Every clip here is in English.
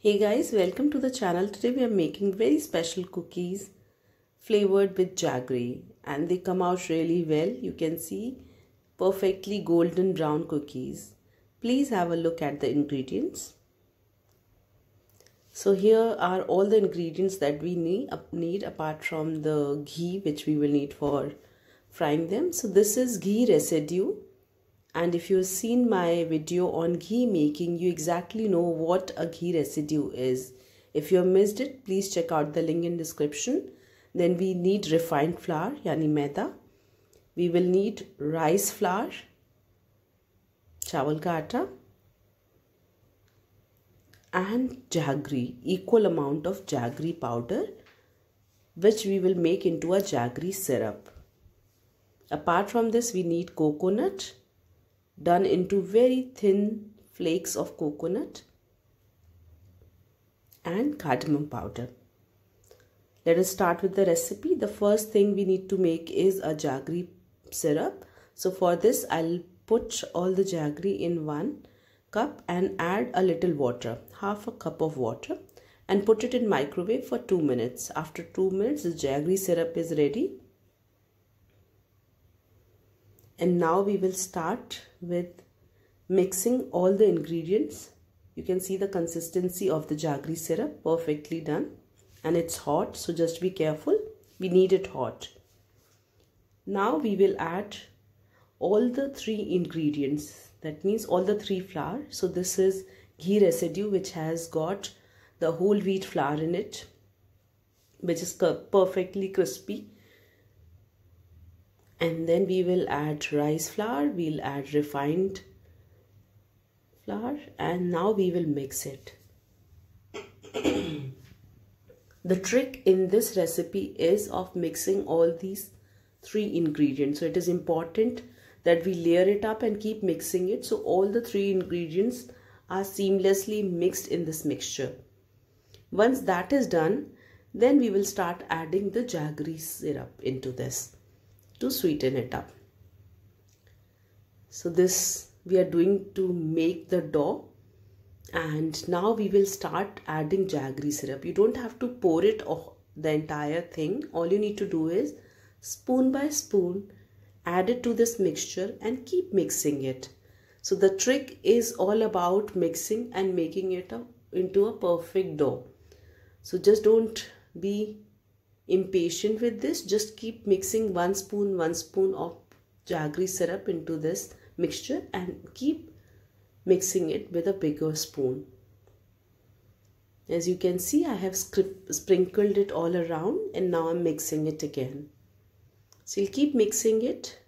Hey guys, welcome to the channel. Today we are making very special cookies flavored with jaggery and they come out really well. You can see perfectly golden brown cookies. Please have a look at the ingredients. So here are all the ingredients that we need apart from the ghee which we will need for frying them. So this is ghee residue. And if you've seen my video on ghee making, you exactly know what a ghee residue is. If you have missed it, please check out the link in description. Then we need refined flour, yani maida. We will need rice flour, chawal ka atta, and jaggery, equal amount of jaggery powder, which we will make into a jaggery syrup. Apart from this, we need coconut, done into very thin flakes of coconut, and cardamom powder. Let us start with the recipe. The first thing we need to make is a jaggery syrup. So for this, I'll put all the jaggery in 1 cup and add a little water, half a cup of water, and put it in microwave for 2 minutes. After 2 minutes, the jaggery syrup is ready. And now we will start with mixing all the ingredients. You can see the consistency of the jaggery syrup, perfectly done. And it's hot, so just be careful. We need it hot. Now we will add all the 3 ingredients. That means all the 3 flour. So this is ghee residue, which has got the whole wheat flour in it, which is perfectly crispy. And then we will add rice flour, we'll add refined flour, and now we will mix it. The trick in this recipe is of mixing all these 3 ingredients. So it is important that we layer it up and keep mixing it so all the 3 ingredients are seamlessly mixed in this mixture. Once that is done, then we will start adding the jaggery syrup into this to sweeten it up. So this we are doing to make the dough, and now we will start adding jaggery syrup. You don't have to pour it the entire thing. All you need to do is spoon by spoon add it to this mixture and keep mixing it. So the trick is all about mixing and making it into a perfect dough. So just don't be impatient with this. Just keep mixing 1 spoon of jaggery syrup into this mixture and keep mixing it with a bigger spoon. As you can see, I have sprinkled it all around and now I'm mixing it again. So you'll keep mixing it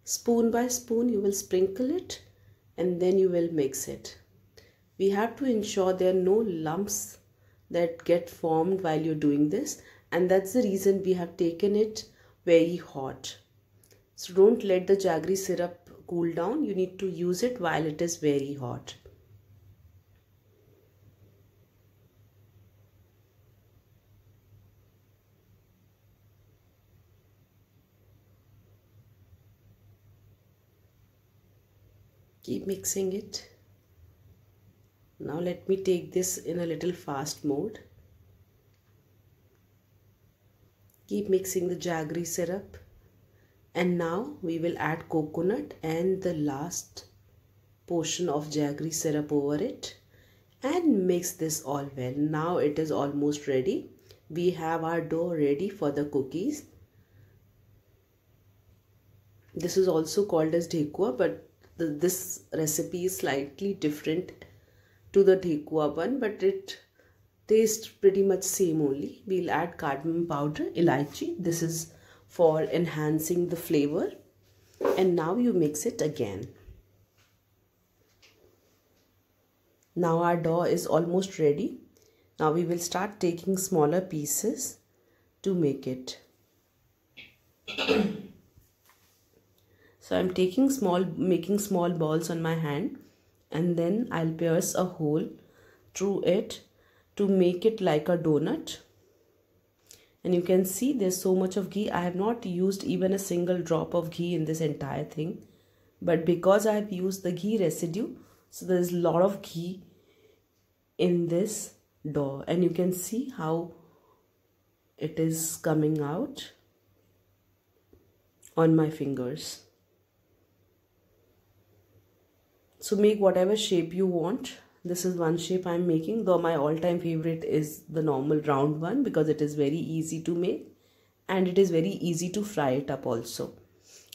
spoon by spoon. You will sprinkle it and then you will mix it. We have to ensure there are no lumps that get formed while you're doing this, and that's the reason we have taken it very hot. So don't let the jaggery syrup cool down. You need to use it while it is very hot. Keep mixing it. Now let me take this in a little fast mode. Keep mixing the jaggery syrup. And now we will add coconut and the last portion of jaggery syrup over it and mix this all well. Now it is almost ready. We have our dough ready for the cookies. This is also called as dhekua, but this recipe is slightly different to the dhekua one, but it tastes pretty much same only. We'll add cardamom powder, elaichi. This is for enhancing the flavor. And now you mix it again. Now our dough is almost ready. Now we will start taking smaller pieces to make it. So I'm making small balls on my hand, and then I'll pierce a hole through it to make it like a donut. And you can see there's so much of ghee. I have not used even a single drop of ghee in this entire thing, but because I have used the ghee residue, so there's a lot of ghee in this dough, and you can see how it is coming out on my fingers. So make whatever shape you want. This is one shape I'm making, though my all-time favorite is the normal round one because it is very easy to make and it is very easy to fry it up also.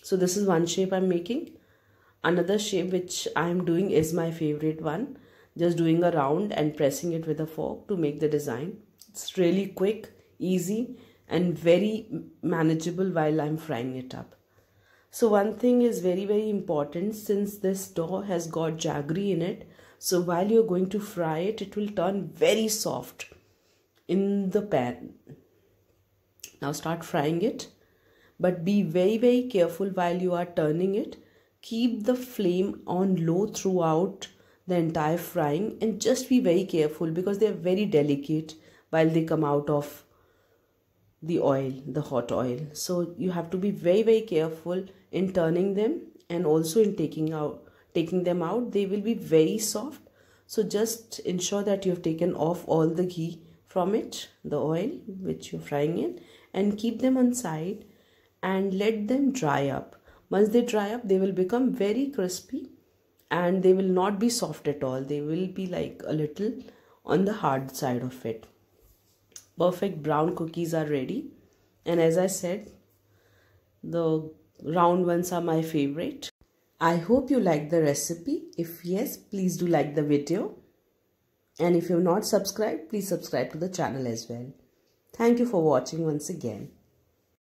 So this is one shape I'm making. Another shape which I'm doing is my favorite one, just doing a round and pressing it with a fork to make the design. It's really quick, easy and very manageable while I'm frying it up. So one thing is very important, since this dough has got jaggery in it, so while you're going to fry it, it will turn very soft in the pan. Now start frying it, but be very careful while you are turning it. Keep the flame on low throughout the entire frying and just be very careful because they are very delicate while they come out of the oil, the hot oil. So you have to be very careful in turning them and also in taking them out. They will be very soft. So just ensure that you have taken off all the ghee from it, the oil which you're frying in, and keep them on side and let them dry up. Once they dry up, they will become very crispy and they will not be soft at all. They will be like a little on the hard side of it. Perfect brown cookies are ready, and as I said, the round ones are my favorite. I hope you like the recipe. If yes, please do like the video, and if you have not subscribed, please subscribe to the channel as well. Thank you for watching once again.